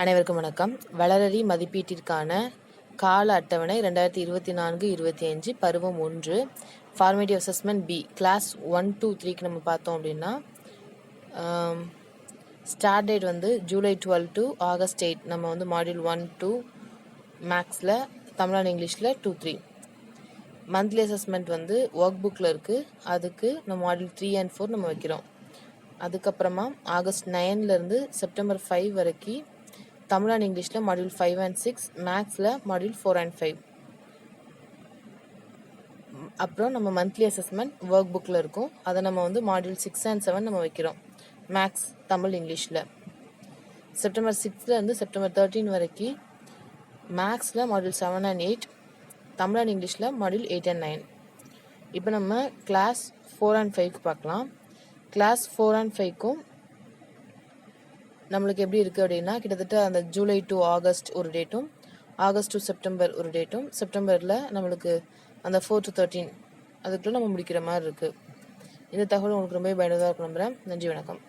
அனைவருக்கும் வணக்கம். வளரறி மதிப்பீட்டிற்கான கால அட்டவணை 2024-25 பருவம் 1 formative assessment B class 1 to 3க்கு நம்ம பார்த்தோம் அப்படின்னா ஸ்டார்ட் டேட் வந்து ஜூலை 12 to ஆகஸ்ட் 8. நம்ம வந்து மாடியூல் 1 2 மேக்ஸில் தமிழ் அண்ட் இங்கிலீஷில் 2 3. மந்த்லி அசஸ்மெண்ட் வந்து ஒர்க் புக்கில் இருக்குது. அதுக்கு நம்ம மாடியூல் 3 and 4 நம்ம வைக்கிறோம். அதுக்கப்புறமா ஆகஸ்ட் 9லேருந்து செப்டம்பர் 5 வரைக்கும் தமிழ் அண்ட் இங்கிலீஷில் மாடியூல் 5 and 6, மேக்ஸில் மாடியூல் 4 and 5. அப்புறம் நம்ம மந்த்லி அசஸ்மெண்ட் ஒர்க் புக்கில் இருக்கும். அதை நம்ம வந்து மாடியூல் 6 and 7 நம்ம வைக்கிறோம் மேக்ஸ் தமிழ் இங்கிலீஷில். செப்டம்பர் 6லேருந்து செப்டம்பர் 13 வரைக்கும் மேக்ஸில் மாடியூல் 7 and 8, தமிழ் அண்ட் இங்கிலீஷில் மாடியூல் 8 and 9. இப்போ நம்ம கிளாஸ் 4 and 5க்கு பார்க்கலாம். கிளாஸ் 4 and 5க்கும் நம்மளுக்கு எப்படி இருக்குது அப்படின்னா, கிட்டத்தட்ட அந்த ஜூலை டு ஆகஸ்ட் ஒரு டேட்டும், ஆகஸ்ட் டு செப்டம்பர் ஒரு டேட்டும், செப்டம்பரில் நம்மளுக்கு அந்த 4 to 13 அதுக்குள்ளே நம்ம முடிக்கிற மாதிரி இருக்குது. இந்த தகவல் உங்களுக்கு ரொம்ப பயனுள்ளதாக இருக்கும் நம்புகிறேன். நன்றி, வணக்கம்.